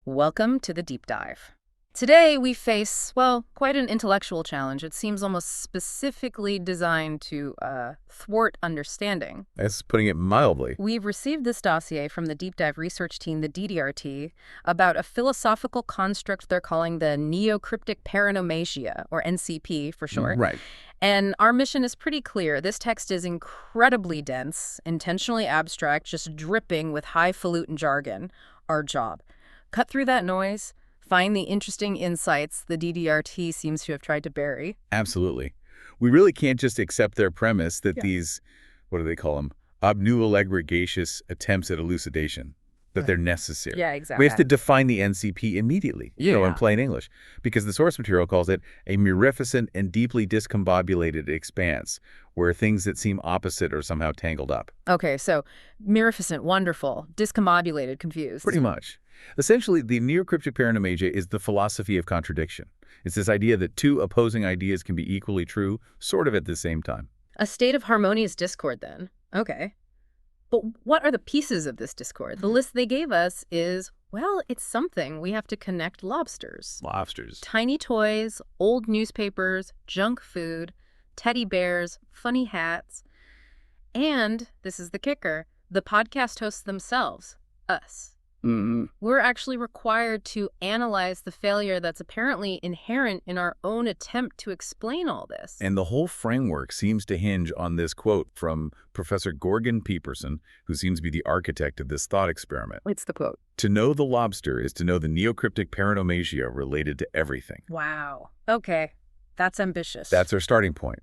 Welcome to the deep dive. Today we face, well, quite an intellectual challenge. It seems almost specifically designed to thwart understanding. That's putting it mildly. We've received this dossier from the deep dive research team, the DDRT, about a philosophical construct they're calling the Neocryptic Paronomasia, or NCP for short. Right. And our mission is pretty clear. This text is incredibly dense, intentionally abstract, just dripping with highfalutin jargon. Our job: cut through that noise, find the interesting insights the DDRT seems to have tried to bury. Absolutely. We really can't just accept their premise that these, what do they call them, obnuolegregacious attempts at elucidation, that they're necessary. Yeah, exactly. We have to define the NCP immediately, in plain English, because the source material calls it a mirificent and deeply discombobulated expanse, where things that seem opposite are somehow tangled up. Okay, so mirificent, wonderful, discombobulated, confused. Pretty much. Essentially, the Neocryptic Paronomasia is the philosophy of contradiction. It's this idea that two opposing ideas can be equally true, sort of at the same time. A state of harmonious discord, then. Okay. But what are the pieces of this discord? The list they gave us is, well, it's something. We have to connect lobsters. Lobsters. Tiny toys, old newspapers, junk food, teddy bears, funny hats. And, this is the kicker, the podcast hosts themselves, us. Mm-hmm. We're actually required to analyze the failure that's apparently inherent in our own attempt to explain all this. And the whole framework seems to hinge on this quote from Professor Gorgon Peterson, who seems to be the architect of this thought experiment. What's the quote? To know the lobster is to know the Neocryptic Paronomasia related to everything. Wow. Okay. That's ambitious. That's our starting point.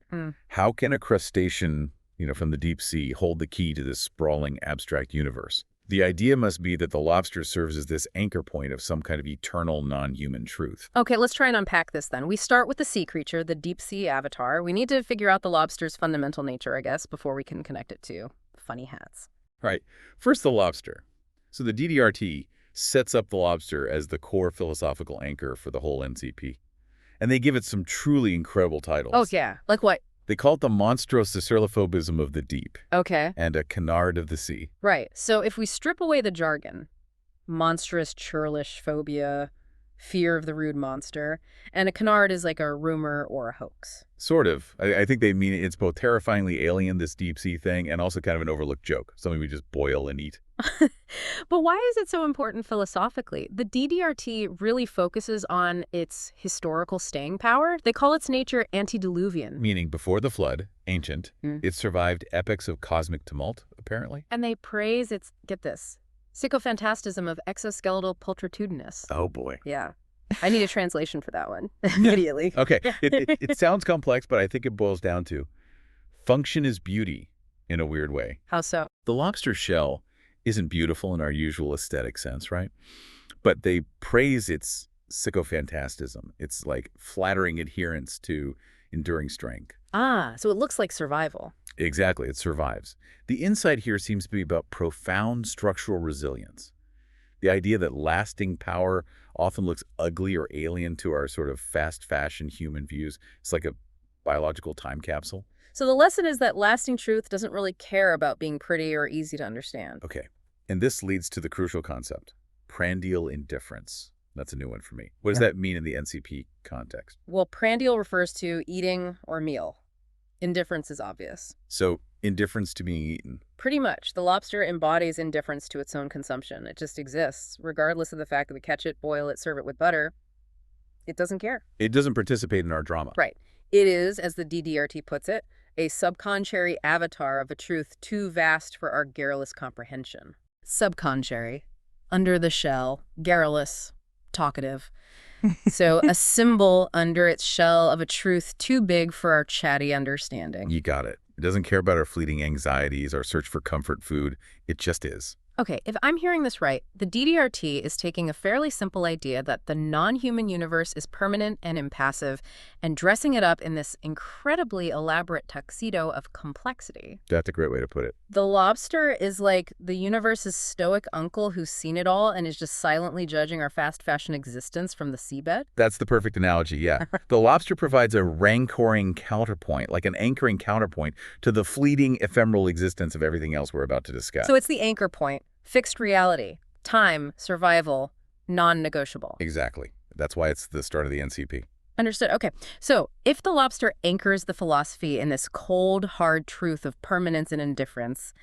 How can a crustacean, from the deep sea hold the key to this sprawling, abstract universe? The idea must be that the lobster serves as this anchor point of some kind of eternal, non-human truth. Okay, let's try and unpack this then. We start with the sea creature, the deep sea avatar. We need to figure out the lobster's fundamental nature, I guess, before we can connect it to funny hats. Right. First, the lobster. So the DDRT sets up the lobster as the core philosophical anchor for the whole NCP. And they give it some truly incredible titles. Oh, yeah. Like what? They call it the monstro-cicerlophobism of the deep. Okay. And a canard of the sea. Right. So if we strip away the jargon, monstrous, churlish phobia, fear of the rude monster, and a canard is like a rumor or a hoax. Sort of. I think they mean it's both terrifyingly alien, this deep sea thing, and also kind of an overlooked joke, something we just boil and eat. But why is it so important philosophically? The DDRT really focuses on its historical staying power. They call its nature antediluvian. Meaning before the flood, ancient, it survived epochs of cosmic tumult, apparently. And they praise its, get this, sycophantastism of exoskeletal pulchritudinous. Oh, boy. Yeah. I need a translation for that one immediately. Okay. It sounds complex, but I think it boils down to function is beauty in a weird way. How so? The lobster shell isn't beautiful in our usual aesthetic sense, right? But they praise its sycophantastism. It's like flattering adherence to enduring strength. Ah, so it looks like survival. Exactly. It survives. The insight here seems to be about profound structural resilience. The idea that lasting power often looks ugly or alien to our sort of fast fashion human views. It's like a biological time capsule. So the lesson is that lasting truth doesn't really care about being pretty or easy to understand. Okay. And this leads to the crucial concept, prandial indifference. That's a new one for me. What does that mean in the NCP context? Well, prandial refers to eating or meal. Indifference is obvious. So indifference to being eaten. Pretty much. The lobster embodies indifference to its own consumption. It just exists, regardless of the fact that we catch it, boil it, serve it with butter. It doesn't care. It doesn't participate in our drama. Right. It is, as the DDRT puts it, a subcontrary avatar of a truth too vast for our garrulous comprehension. Subcontrary, under the shell, garrulous, talkative. So a symbol under its shell of a truth too big for our chatty understanding. You got it. It doesn't care about our fleeting anxieties, our search for comfort food. It just is. Okay, if I'm hearing this right, the DDRT is taking a fairly simple idea that the non-human universe is permanent and impassive and dressing it up in this incredibly elaborate tuxedo of complexity. That's a great way to put it. The lobster is like the universe's stoic uncle who's seen it all and is just silently judging our fast fashion existence from the seabed. That's the perfect analogy, yeah. The lobster provides a rancoring counterpoint, like an anchoring counterpoint to the fleeting, ephemeral existence of everything else we're about to discuss. So it's the anchor point. Fixed reality, time, survival, Non-negotiable. Exactly. That's why it's the start of the NCP. Understood. Okay. So if the lobster anchors the philosophy in this cold, hard truth of permanence and indifference,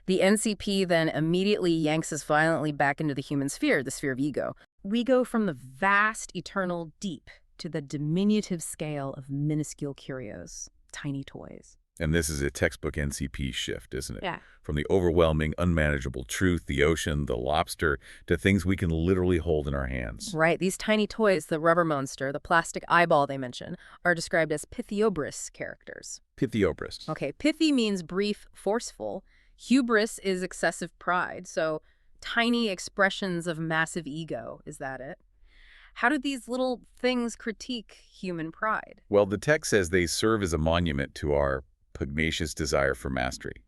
the NCP then immediately yanks us violently back into the human sphere, the sphere of ego. We go from the vast, eternal deep to the diminutive scale of minuscule curios, tiny toys. And this is a textbook NCP shift, isn't it? Yeah. From the overwhelming, unmanageable truth, the ocean, the lobster, to things we can literally hold in our hands. Right. These tiny toys, the rubber monster, the plastic eyeball they mention, are described as pithiobris characters. Pithiobris. Okay. Pithy means brief, forceful. Hubris is excessive pride. So tiny expressions of massive ego. Is that it? How do these little things critique human pride? Well, the text says they serve as a monument to our pugnacious desire for mastery.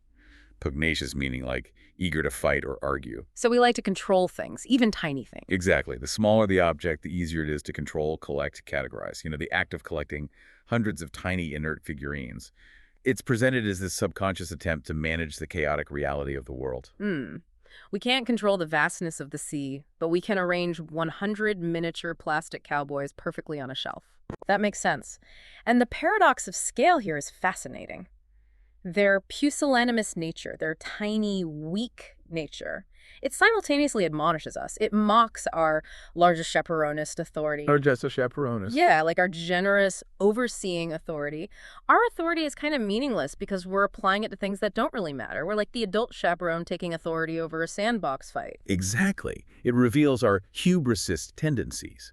Pugnacious meaning like eager to fight or argue. So we like to control things, even tiny things. Exactly. The smaller the object, the easier it is to control, collect, categorize. The act of collecting hundreds of tiny inert figurines. It's presented as this subconscious attempt to manage the chaotic reality of the world. We can't control the vastness of the sea, but we can arrange 100 miniature plastic cowboys perfectly on a shelf. That makes sense. And the paradox of scale here is fascinating. Their pusillanimous nature, their tiny, weak nature, it simultaneously admonishes us. It mocks our largest chaperonist authority. Or just a chaperonist. Yeah, like our generous, overseeing authority. Our authority is kind of meaningless because we're applying it to things that don't really matter. We're like the adult chaperone taking authority over a sandbox fight. Exactly. It reveals our hubrisist tendencies.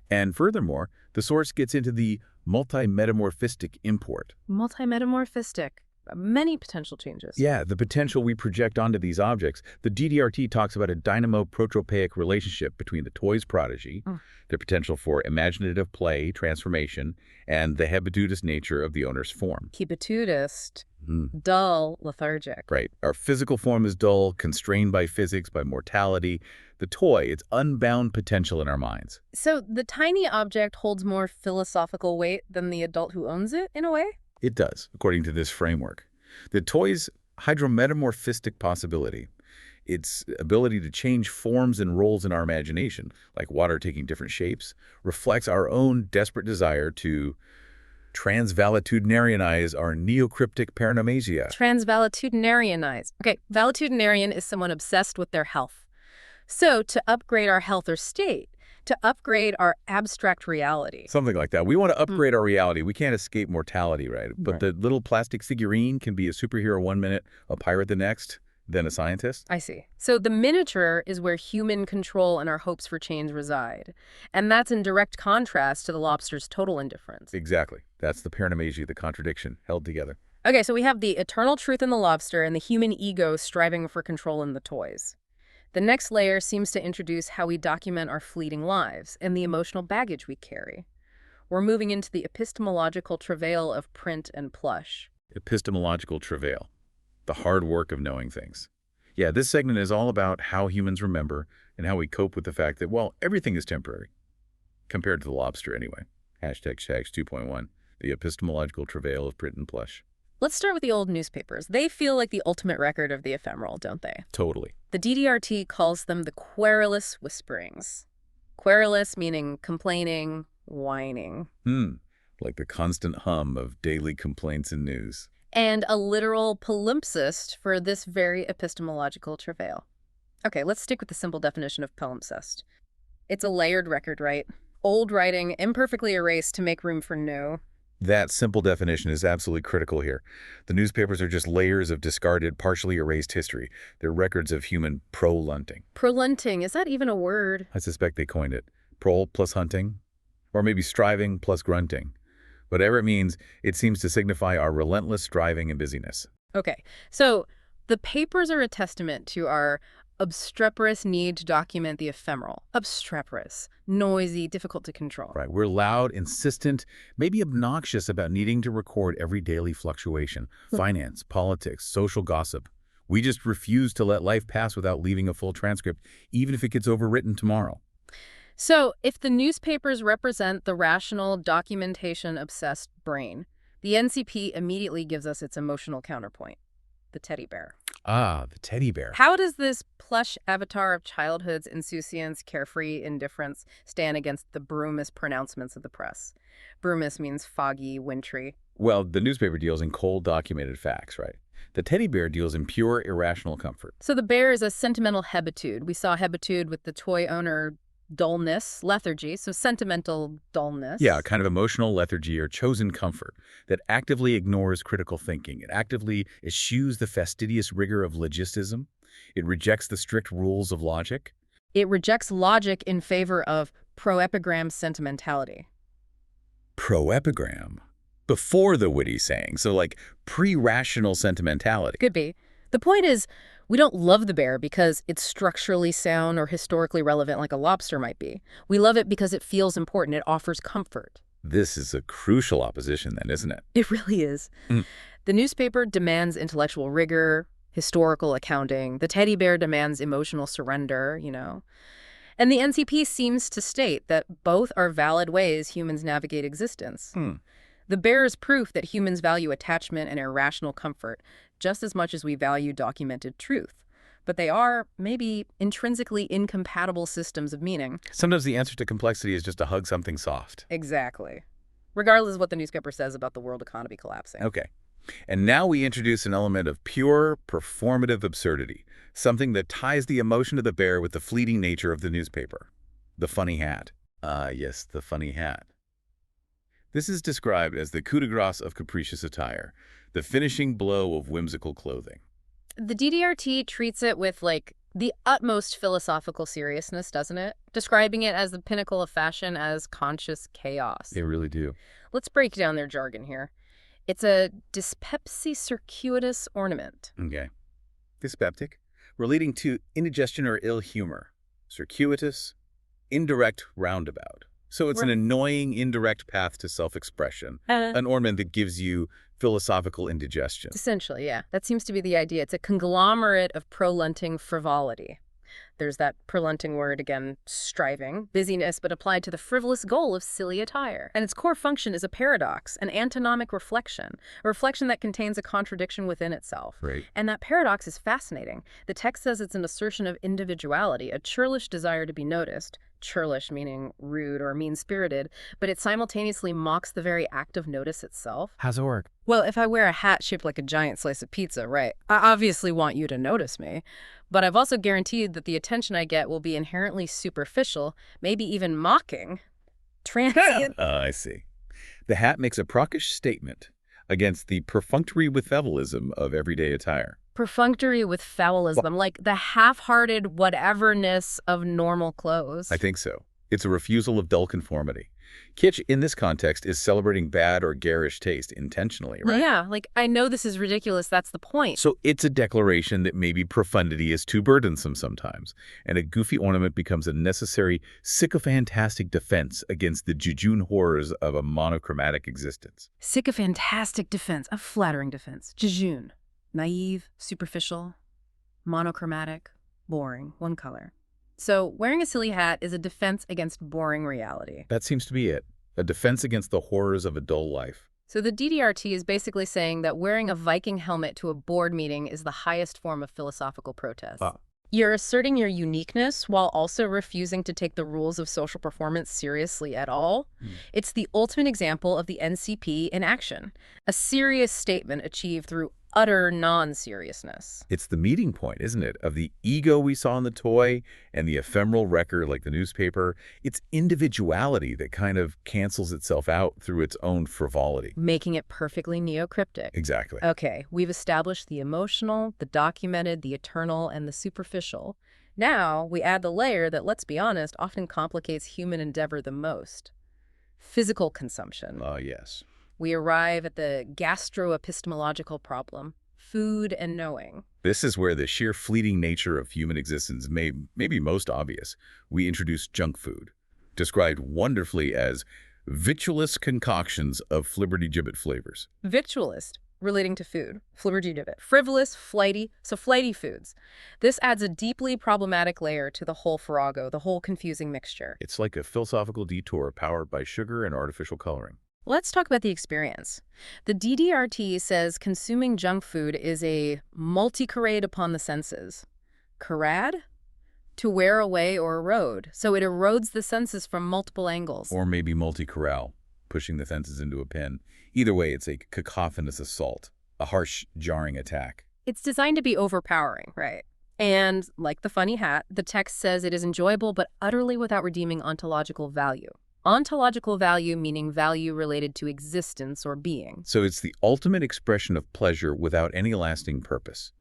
And furthermore, the source gets into the multi-metamorphistic import. Multi-metamorphistic. Many potential changes. Yeah, the potential we project onto these objects. The DDRT talks about a dynamo-protopaic relationship between the toy's prodigy, their potential for imaginative play, transformation, and the hebetudist nature of the owner's form. Hebetudist, dull, lethargic. Right. Our physical form is dull, constrained by physics, by mortality. The toy, its unbound potential in our minds. So the tiny object holds more philosophical weight than the adult who owns it, in a way? It does, according to this framework. The toy's hydrometamorphistic possibility, its ability to change forms and roles in our imagination, like water taking different shapes, reflects our own desperate desire to transvaletudinarianize our neocryptic paronomasia. Transvaletudinarianize. Okay, valetudinarian is someone obsessed with their health. So to upgrade our health or state, to upgrade our abstract reality. Something like that. We want to upgrade our reality. We can't escape mortality, right? But the little plastic figurine can be a superhero 1 minute, a pirate the next, then a scientist. I see. So the miniature is where human control and our hopes for change reside. And that's in direct contrast to the lobster's total indifference. Exactly. That's the paronomasia, the contradiction, held together. Okay, so we have the eternal truth in the lobster and the human ego striving for control in the toys. The next layer seems to introduce how we document our fleeting lives and the emotional baggage we carry. We're moving into the epistemological travail of print and plush. Epistemological travail, the hard work of knowing things. Yeah, this segment is all about how humans remember and how we cope with the fact that, well, everything is temporary. Compared to the lobster anyway. Hashtag Shags 2.1, the epistemological travail of print and plush. Let's start with the old newspapers. They feel like the ultimate record of the ephemeral, don't they? Totally. The DDRT calls them the querulous whisperings. Querulous meaning complaining, whining. Like the constant hum of daily complaints and news. And a literal palimpsest for this very epistemological travail. Okay, let's stick with the simple definition of palimpsest. It's a layered record, right? Old writing imperfectly erased to make room for new. That simple definition is absolutely critical here. The newspapers are just layers of discarded, partially erased history. They're records of human prolunting. Prolunting, is that even a word? I suspect they coined it. Prol plus hunting? Or maybe striving plus grunting. Whatever it means, it seems to signify our relentless striving and busyness. Okay, so the papers are a testament to our obstreperous need to document the ephemeral. Obstreperous, noisy, difficult to control. Right. We're loud, insistent, maybe obnoxious about needing to record every daily fluctuation. Finance, politics, social gossip. We just refuse to let life pass without leaving a full transcript, even if it gets overwritten tomorrow. So if the newspapers represent the rational, documentation-obsessed brain, the NCP immediately gives us its emotional counterpoint. the teddy bear. Ah, the teddy bear. How does this plush avatar of childhood's insouciance, carefree indifference stand against the brumous pronouncements of the press? Brumous means foggy, wintry. Well, the newspaper deals in cold, documented facts, right? The teddy bear deals in pure, irrational comfort. So the bear is a sentimental hebetude. We saw hebetude with the toy owner dullness, lethargy, so sentimental dullness. Yeah, kind of emotional lethargy or chosen comfort that actively ignores critical thinking. It actively eschews the fastidious rigor of logisticism. It rejects the strict rules of logic. It rejects logic in favor of proepigram sentimentality. Proepigram. Before the witty saying, so like pre-rational sentimentality. Could be. The point is, we don't love the bear because it's structurally sound or historically relevant like a lobster might be. We love it because it feels important. It offers comfort. This is a crucial opposition then, isn't it? It really is. The newspaper demands intellectual rigor, historical accounting. The teddy bear demands emotional surrender, And the NCP seems to state that both are valid ways humans navigate existence. The bear is proof that humans value attachment and irrational comfort just as much as we value documented truth. But they are, maybe, intrinsically incompatible systems of meaning. Sometimes the answer to complexity is just to hug something soft. Exactly. Regardless of what the newspaper says about the world economy collapsing. Okay. And now we introduce an element of pure, performative absurdity, something that ties the emotion of the bear with the fleeting nature of the newspaper. The funny hat. Yes, the funny hat. This is described as the coup de grace of capricious attire, the finishing blow of whimsical clothing. The DDRT treats it with, the utmost philosophical seriousness, doesn't it? Describing it as the pinnacle of fashion as conscious chaos. They really do. Let's break down their jargon here. It's a dyspepsy circuitous ornament. Okay. Dyspeptic, relating to indigestion or ill humor. Circuitous, indirect roundabout. So it's an annoying, indirect path to self-expression, an ornament that gives you philosophical indigestion. Essentially, yeah. That seems to be the idea. It's a conglomerate of prolunting frivolity. There's that prolunting word again, striving, busyness, but applied to the frivolous goal of silly attire. And its core function is a paradox, an antinomic reflection, a reflection that contains a contradiction within itself. Right. And that paradox is fascinating. The text says it's an assertion of individuality, a churlish desire to be noticed, churlish meaning rude or mean-spirited, but it simultaneously mocks the very act of notice itself. How's it work? Well, if I wear a hat shaped like a giant slice of pizza, right, I obviously want you to notice me. But I've also guaranteed that the attention I get will be inherently superficial, maybe even mocking. Transient. I see. The hat makes a procish statement against the perfunctory withevalism of everyday attire. Perfunctory with foulism, like the half-hearted whateverness of normal clothes. I think so. It's a refusal of dull conformity. Kitsch, in this context, is celebrating bad or garish taste intentionally, right? Yeah, I know this is ridiculous, that's the point. So it's a declaration that maybe profundity is too burdensome sometimes, and a goofy ornament becomes a necessary, sycophantastic defense against the jejune horrors of a monochromatic existence. Sycophantastic defense, a flattering defense. Jejune. Naive, superficial, monochromatic, boring, one color. So wearing a silly hat is a defense against boring reality. That seems to be it. A defense against the horrors of a dull life. So the DDRT is basically saying that wearing a Viking helmet to a board meeting is the highest form of philosophical protest. You're asserting your uniqueness while also refusing to take the rules of social performance seriously at all. It's the ultimate example of the NCP in action. A serious statement achieved through utter non-seriousness. It's the meeting point, isn't it, of the ego we saw in the toy and the ephemeral record like the newspaper. It's individuality that kind of cancels itself out through its own frivolity. Making it perfectly neocryptic. Exactly. Okay, we've established the emotional, the documented, the eternal, and the superficial. Now we add the layer that, let's be honest, often complicates human endeavor the most. Physical consumption. Yes. We arrive at the gastroepistemological problem, food and knowing. This is where the sheer fleeting nature of human existence may be most obvious. We introduce junk food, described wonderfully as victualist concoctions of flibbertigibbet flavors. Victualist, relating to food, flibbertigibbet. Frivolous, flighty, so flighty foods. This adds a deeply problematic layer to the whole farrago, the whole confusing mixture. It's like a philosophical detour powered by sugar and artificial coloring. Let's talk about the experience. The DDRT says consuming junk food is a multi-charade upon the senses. Charade? To wear away or erode. So it erodes the senses from multiple angles. Or maybe multi-corral, pushing the senses into a pen. Either way, it's a cacophonous assault, a harsh, jarring attack. It's designed to be overpowering, right? And, like the funny hat, the text says it is enjoyable but utterly without redeeming ontological value. Ontological value meaning value related to existence or being. So it's the ultimate expression of pleasure without any lasting purpose.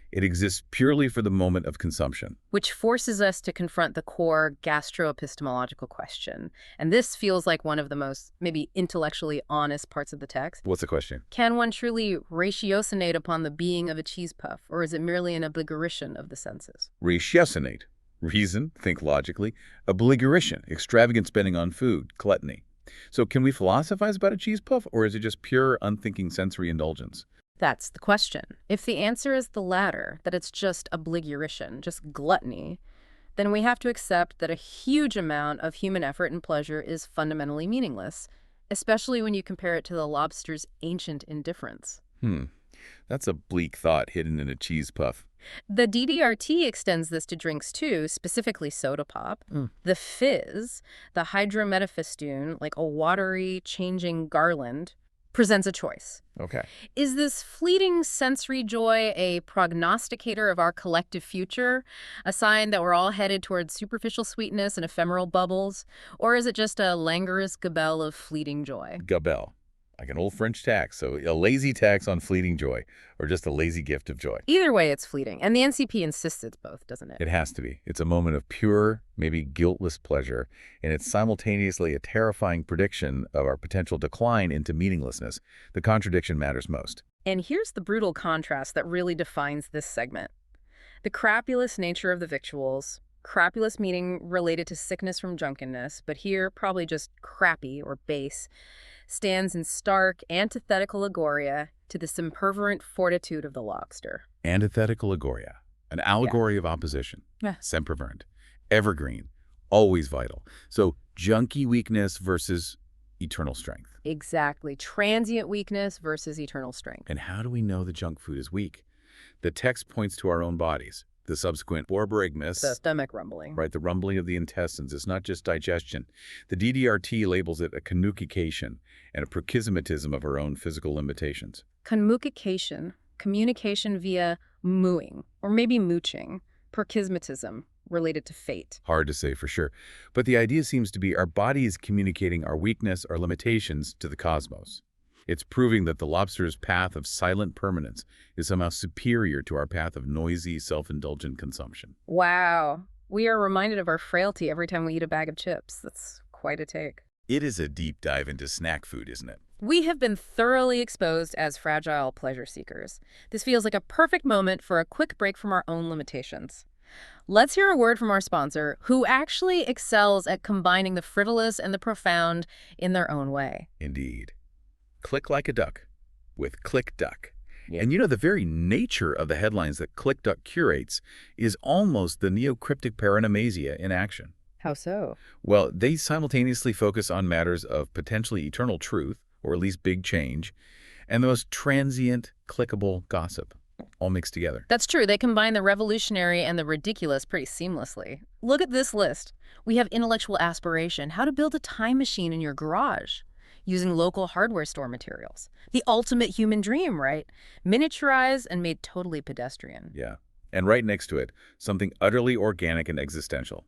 It exists purely for the moment of consumption. Which forces us to confront the core gastroepistemological question. And this feels like one of the most, maybe intellectually honest parts of the text. What's the question? Can one truly ratiocinate upon the being of a cheese puff, or is it merely an obligation of the senses? Ratiocinate. Reason, think logically. Obligation, extravagant spending on food, gluttony. So can we philosophize about a cheese puff, or is it just pure, unthinking sensory indulgence? That's the question. If the answer is the latter, that it's just obligation, just gluttony, then we have to accept that a huge amount of human effort and pleasure is fundamentally meaningless, especially when you compare it to the lobster's ancient indifference. That's a bleak thought hidden in a cheese puff. The DDRT extends this to drinks too, specifically soda pop. The fizz, the hydrometaphystoon, like a watery, changing garland, presents a choice. Okay. Is this fleeting sensory joy a prognosticator of our collective future, a sign that we're all headed towards superficial sweetness and ephemeral bubbles, or is it just a languorous gabelle of fleeting joy? Gabelle, like an old French tax, so a lazy tax on fleeting joy, or just a lazy gift of joy. Either way, it's fleeting, and the NCP insists it's both, doesn't it? It has to be. It's a moment of pure, maybe guiltless pleasure, and it's simultaneously a terrifying prediction of our potential decline into meaninglessness. The contradiction matters most. And here's the brutal contrast that really defines this segment. The crapulous nature of the victuals, crapulous meaning related to sickness from drunkenness, but here probably just crappy or base, stands in stark antithetical agoria to the sempervirent fortitude of the lobster. Antithetical agoria, an allegory of opposition, Yeah. sempervirent, evergreen, always vital. So junky weakness versus eternal strength. Exactly. Transient weakness versus eternal strength. And how do we know the junk food is weak? The text points to our own bodies. The subsequent borborygmus, The stomach rumbling. right, the rumbling of the intestines. It's not just digestion. The DDRT labels it a canukication and a prakismatism of our own physical limitations. Conmucation, communication via mooing, or maybe mooching, prakismatism, related to fate. Hard to say for sure. But the idea seems to be our body is communicating our weakness, our limitations to the cosmos. It's proving that the lobster's path of silent permanence is somehow superior to our path of noisy, self-indulgent consumption. Wow. We are reminded of our frailty every time we eat a bag of chips. That's quite a take. It is a deep dive into snack food, isn't it? We have been thoroughly exposed as fragile pleasure seekers. This feels like a perfect moment for a quick break from our own limitations. Let's hear a word from our sponsor, who actually excels at combining the frivolous and the profound in their own way. Indeed. Click like a duck with ClickDuck. Yeah. And you know, the very nature of the headlines that ClickDuck curates is almost the Neocryptic Paronomasia in action. How so? Well, they simultaneously focus on matters of potentially eternal truth, or at least big change, and the most transient, clickable gossip, all mixed together. That's true. They combine the revolutionary and the ridiculous pretty seamlessly. Look at this list. We have intellectual aspiration, how to build a time machine in your garage, using local hardware store materials. The ultimate human dream, right? Miniaturized and made totally pedestrian. Yeah. And right next to it, something utterly organic and existential.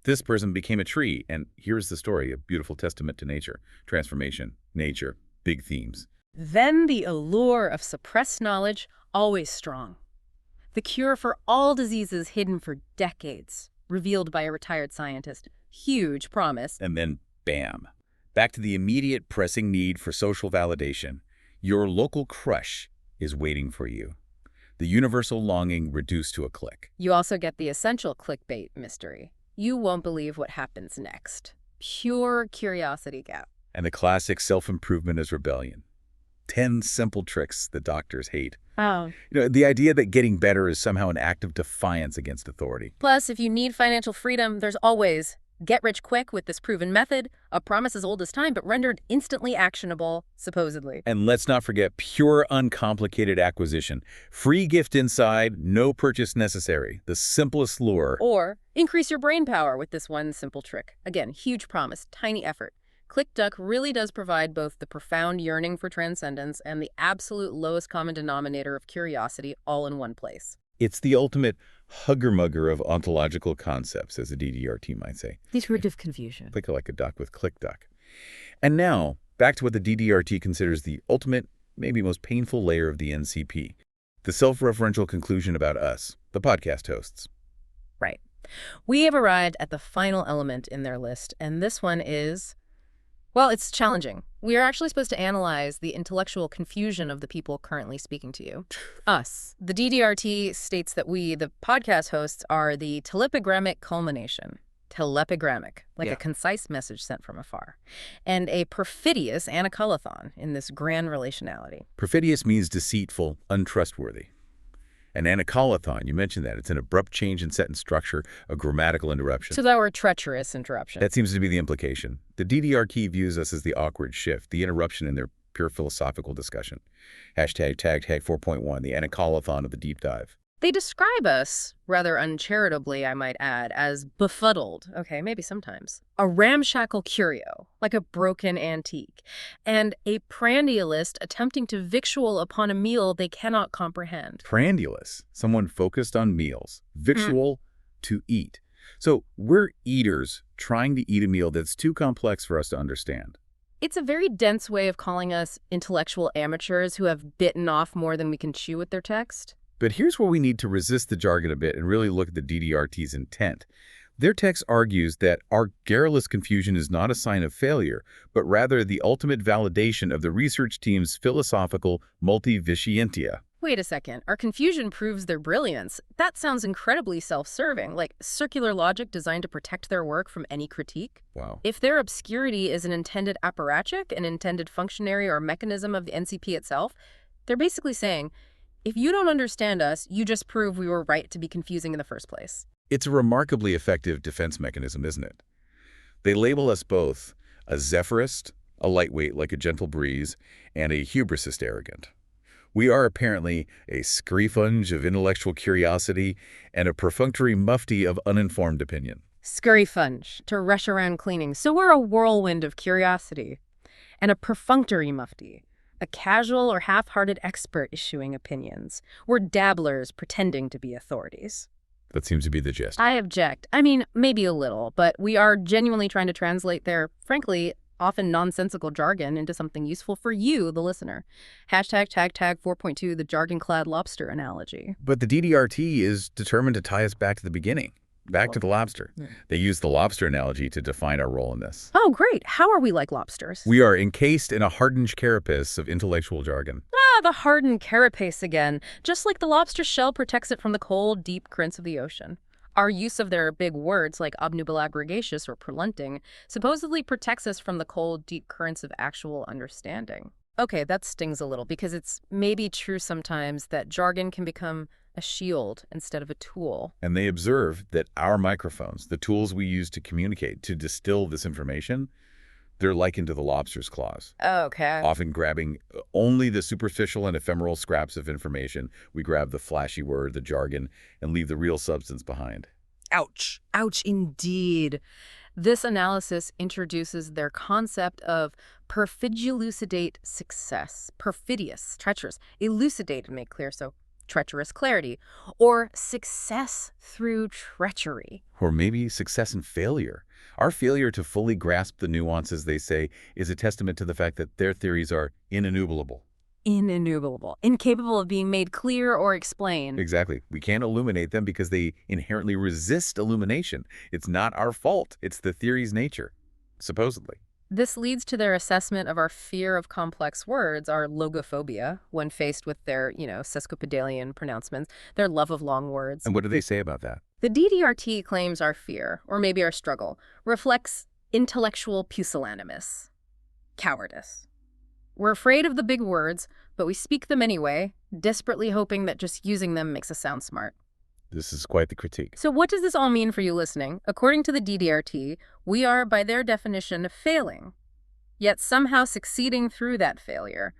This person became a tree, and here's the story, a beautiful testament to nature. Transformation, nature, big themes. Then the allure of suppressed knowledge, always strong. The cure for all diseases hidden for decades, revealed by a retired scientist. Huge promise. And then, bam. Back to the immediate pressing need for social validation. Your local crush is waiting for you. The universal longing reduced to a click. You also get the essential clickbait mystery. You won't believe what happens next. Pure curiosity gap. And the classic self-improvement is rebellion. 10 simple tricks that doctors hate. Oh. You know, the idea that getting better is somehow an act of defiance against authority. Plus, if you need financial freedom, there's always Get rich quick with this proven method, a promise as old as time but rendered instantly actionable, supposedly. And let's not forget pure, uncomplicated acquisition. Free gift inside, no purchase necessary. The simplest lure. Or increase your brain power with this one simple trick. Again, huge promise, tiny effort. ClickDuck really does provide both the profound yearning for transcendence and the absolute lowest common denominator of curiosity all in one place. It's the ultimate hugger-mugger of ontological concepts, as a DDRT might say. These root of confusion. Click like a duck with ClickDuck. And now, back to what the DDRT considers the ultimate, maybe most painful layer of the NCP, the self-referential conclusion about us, the podcast hosts. Right. We have arrived at the final element in their list, and this one is, well, it's challenging. We are actually supposed to analyze the intellectual confusion of the people currently speaking to you. Us. The DDRT states that we, the podcast hosts, are the telepigrammic culmination. Telepigrammic, like a concise message sent from afar. And a perfidious anacolithon in this grand relationality. Perfidious means deceitful, untrustworthy. An anacolithon, you mentioned that. It's an abrupt change in sentence structure, a grammatical interruption. So that were treacherous interruption. That seems to be the implication. The DDRT views us as the awkward shift, the interruption in their pure philosophical discussion. Hashtag tag 4.1, the anacolithon of the deep dive. They describe us, rather uncharitably, I might add, as befuddled. Okay, maybe sometimes. A ramshackle curio, like a broken antique. And a prandialist attempting to victual upon a meal they cannot comprehend. Prandialist, someone focused on meals. Victual, to eat. So we're eaters trying to eat a meal that's too complex for us to understand. It's a very dense way of calling us intellectual amateurs who have bitten off more than we can chew with their text. But here's where we need to resist the jargon a bit and really look at the DDRT's intent. Their text argues that our garrulous confusion is not a sign of failure, but rather the ultimate validation of the research team's philosophical multivitientia. Wait a second. Our confusion proves their brilliance. That sounds incredibly self-serving, like circular logic designed to protect their work from any critique. Wow. If their obscurity is an intended apparatchik, an intended functionary or mechanism of the NCP itself, they're basically saying, if you don't understand us, you just prove we were right to be confusing in the first place. It's a remarkably effective defense mechanism, isn't it? They label us both a zephyrist, a lightweight like a gentle breeze, and a hubrisist arrogant. We are apparently a scurryfunge of intellectual curiosity and a perfunctory mufti of uninformed opinion. Scurryfunge, to rush around cleaning. So we're a whirlwind of curiosity. And a perfunctory mufti, a casual or half-hearted expert issuing opinions. We're dabblers pretending to be authorities. That seems to be the gist. I object. I mean, maybe a little, but we are genuinely trying to translate their, frankly, often nonsensical jargon into something useful for you, the listener. Hashtag tag 4.2, the jargon-clad lobster analogy. But the DDRT is determined to tie us back to the beginning, back to the lobster. They use the lobster analogy to define our role in this. Oh, great. How are we like lobsters? We are encased in a hardened carapace of intellectual jargon. Ah, the hardened carapace again. Just like the lobster shell protects it from the cold, deep currents of the ocean. Our use of their big words like obnubilaggregacious or prelenting supposedly protects us from the cold, deep currents of actual understanding. Okay, that stings a little because it's maybe true sometimes that jargon can become a shield instead of a tool. And they observe that our microphones, the tools we use to communicate, to distill this information, they're likened to the lobster's claws. Okay. Often grabbing only the superficial and ephemeral scraps of information. We grab the flashy word, the jargon, and leave the real substance behind. Ouch. Ouch indeed. This analysis introduces their concept of perfidiolucidate success. Perfidious, treacherous, elucidate and make clear, so treacherous clarity, or success through treachery. Or maybe success and failure. Our failure to fully grasp the nuances, they say, is a testament to the fact that their theories are inenumerable. Inenumerable. Incapable of being made clear or explained. Exactly. We can't illuminate them because they inherently resist illumination. It's not our fault. It's the theory's nature, supposedly. This leads to their assessment of our fear of complex words, our logophobia, when faced with their, sesquipedalian pronouncements, their love of long words. And what do they say about that? The DDRT claims our fear, or maybe our struggle, reflects intellectual pusillanimous, cowardice. We're afraid of the big words, but we speak them anyway, desperately hoping that just using them makes us sound smart. This is quite the critique. So what does this all mean for you listening? According to the DDRT, we are, by their definition, failing, yet somehow succeeding through that failure.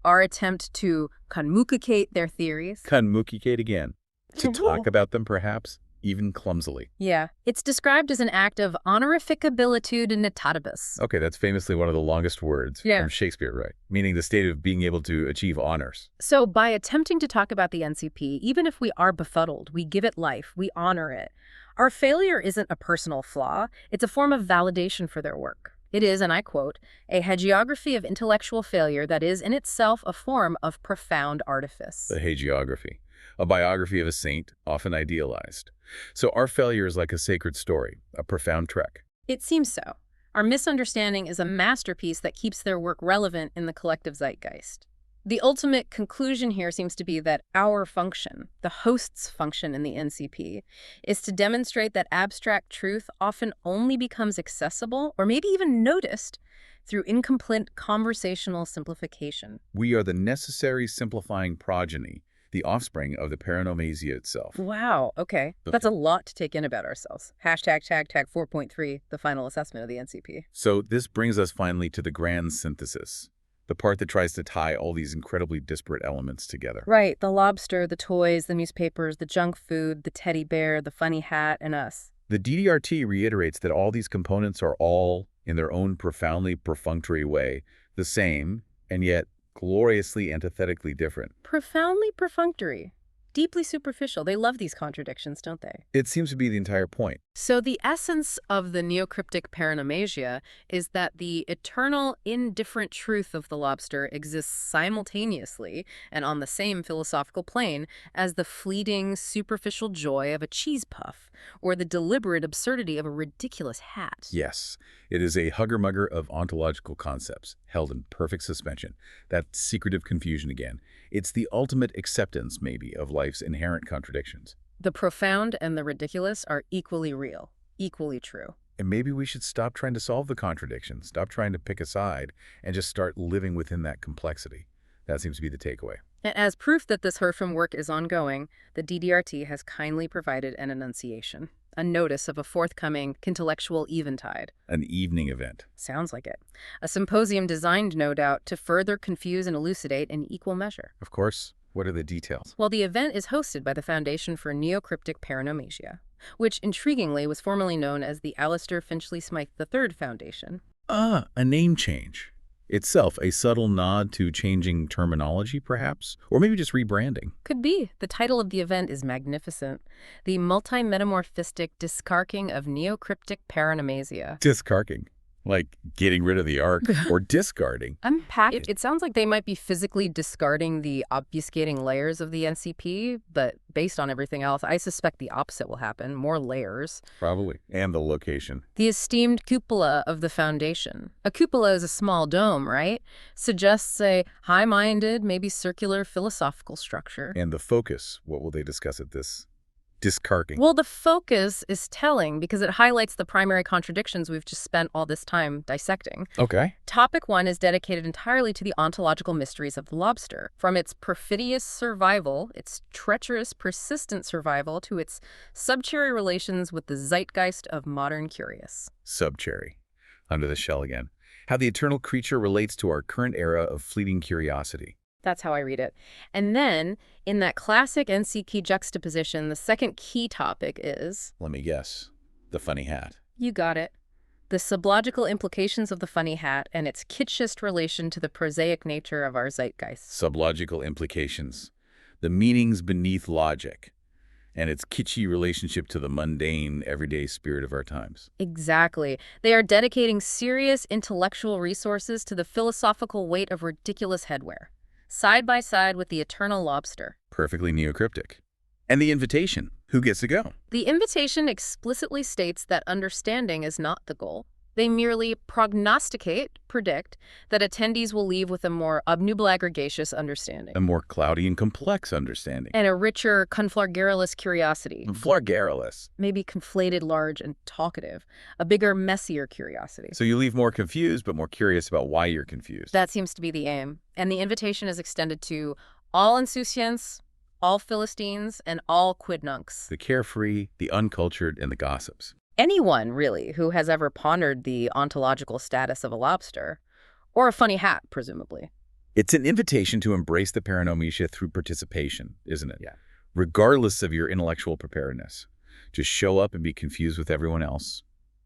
Our attempt to conmucicate their theories. Conmucicate again. To talk about them, perhaps, even clumsily. Yeah. It's described as an act of honorificabilitudinitatibus. Okay, that's famously one of the longest words from Shakespeare, right? Meaning the state of being able to achieve honors. So by attempting to talk about the NCP, even if we are befuddled, we give it life, we honor it. Our failure isn't a personal flaw. It's a form of validation for their work. It is, and I quote, a hagiography of intellectual failure that is in itself a form of profound artifice. The hagiography. A biography of a saint, often idealized. So our failure is like a sacred story, a profound trek. It seems so. Our misunderstanding is a masterpiece that keeps their work relevant in the collective zeitgeist. The ultimate conclusion here seems to be that our function, the host's function in the NCP, is to demonstrate that abstract truth often only becomes accessible, or maybe even noticed, through incomplete conversational simplification. We are the necessary simplifying progeny, the offspring of the Paronomasia itself. Wow, okay. That's a lot to take in about ourselves. Hashtag 4.3, the final assessment of the NCP. So this brings us finally to the grand synthesis, the part that tries to tie all these incredibly disparate elements together. Right, the lobster, the toys, the newspapers, the junk food, the teddy bear, the funny hat, and us. The DDRT reiterates that all these components are all, in their own profoundly perfunctory way, the same, and yet gloriously antithetically different. Profoundly perfunctory. Deeply superficial. They love these contradictions, don't they? It seems to be the entire point. So the essence of the Neocryptic Paronomasia is that the eternal, indifferent truth of the lobster exists simultaneously and on the same philosophical plane as the fleeting, superficial joy of a cheese puff or the deliberate absurdity of a ridiculous hat. Yes, it is a hugger-mugger of ontological concepts, held in perfect suspension. That secretive confusion again. It's the ultimate acceptance, maybe, of life's inherent contradictions. The profound and the ridiculous are equally real, equally true. And maybe we should stop trying to solve the contradictions, stop trying to pick a side, and just start living within that complexity. That seems to be the takeaway. And as proof that this Herfam work is ongoing, the DDRT has kindly provided an enunciation, a notice of a forthcoming intellectual eventide. An evening event. Sounds like it. A symposium designed, no doubt, to further confuse and elucidate in equal measure. Of course. What are the details? Well, the event is hosted by the Foundation for Neocryptic Paronomasia, which, intriguingly, was formerly known as the Alistair Finchley Smythe III Foundation. A name change. Itself a subtle nod to changing terminology, perhaps? Or maybe just rebranding. Could be. The title of the event is magnificent. The Multimetamorphistic Discarking of Neocryptic Paronomasia. Discarking. Like getting rid of the arc or discarding. Unpack it. It sounds like they might be physically discarding the obfuscating layers of the NCP, but based on everything else, I suspect the opposite will happen. More layers. Probably. And the location. The esteemed cupola of the foundation. A cupola is a small dome, right? Suggests a high-minded, maybe circular philosophical structure. And the focus. What will they discuss at this discarking? Well, the focus is telling because it highlights the primary contradictions we've just spent all this time dissecting. Okay. Topic 1 is dedicated entirely to the ontological mysteries of the lobster, from its perfidious survival, its treacherous, persistent survival, to its subcherry relations with the zeitgeist of modern curious. Subcherry. Under the shell again. How the eternal creature relates to our current era of fleeting curiosity. That's how I read it. And then, in that classic NC-key juxtaposition, the second key topic is... Let me guess. The funny hat. You got it. The sublogical implications of the funny hat and its kitschist relation to the prosaic nature of our zeitgeist. Sublogical implications. The meanings beneath logic. And its kitschy relationship to the mundane, everyday spirit of our times. Exactly. They are dedicating serious intellectual resources to the philosophical weight of ridiculous headwear, side by side with the eternal lobster. Perfectly neocryptic. And the invitation. Who gets to go? The invitation explicitly states that understanding is not the goal. They merely predict, that attendees will leave with a more obnubilagregacious understanding. A more cloudy and complex understanding. And a richer, conflargarulous curiosity. Flargarulous. Maybe conflated, large, and talkative. A bigger, messier curiosity. So you leave more confused, but more curious about why you're confused. That seems to be the aim. And the invitation is extended to all insouciance, All Philistines and all quidnuncs. The carefree, the uncultured, and the gossips. Anyone, really, who has ever pondered the ontological status of a lobster. Or a funny hat, presumably. It's an invitation to embrace the Paronomasia through participation, isn't it? Yeah. Regardless of your intellectual preparedness. Just show up and be confused with everyone else.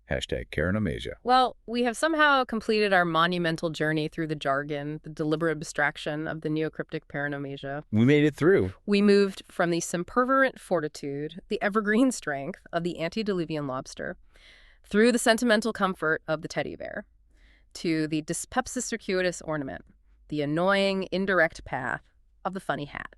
Hashtag Paronomasia. Well, we have somehow completed our monumental journey through the jargon, the deliberate abstraction of the Neocryptic Paronomasia. We made it through. We moved from the sempervirent fortitude, the evergreen strength of the antediluvian lobster, through the sentimental comfort of the teddy bear, to the dyspepsis circuitous ornament, the annoying indirect path of the funny hat,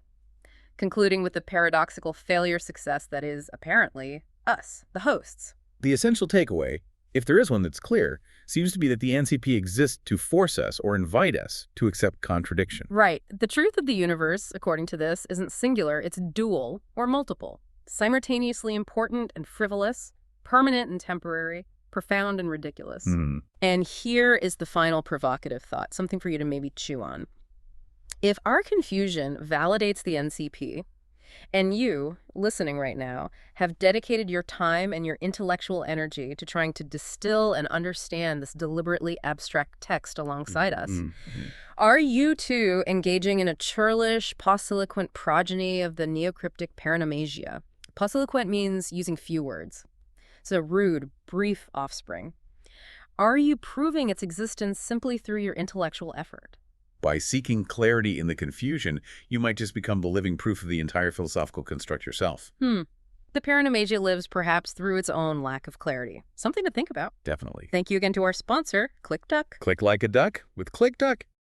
concluding with the paradoxical failure-success that is, apparently, us, the hosts. The essential takeaway, if there is one that's clear, seems to be that the NCP exists to force us or invite us to accept contradiction. Right. The truth of the universe, according to this, isn't singular, it's dual or multiple, simultaneously important and frivolous, permanent and temporary, profound and ridiculous. And here is the final provocative thought, something for you to maybe chew on. If our confusion validates the NCP, and you, listening right now, have dedicated your time and your intellectual energy to trying to distill and understand this deliberately abstract text alongside us, are you too engaging in a churlish, posyloquent progeny of the Neocryptic Paronomasia? Posyloquent means using few words. It's a rude, brief offspring. Are you proving its existence simply through your intellectual effort? By seeking clarity in the confusion, you might just become the living proof of the entire philosophical construct yourself. The Paronomasia lives perhaps through its own lack of clarity. Something to think about. Definitely. Thank you again to our sponsor, ClickDuck. Click like a duck with ClickDuck.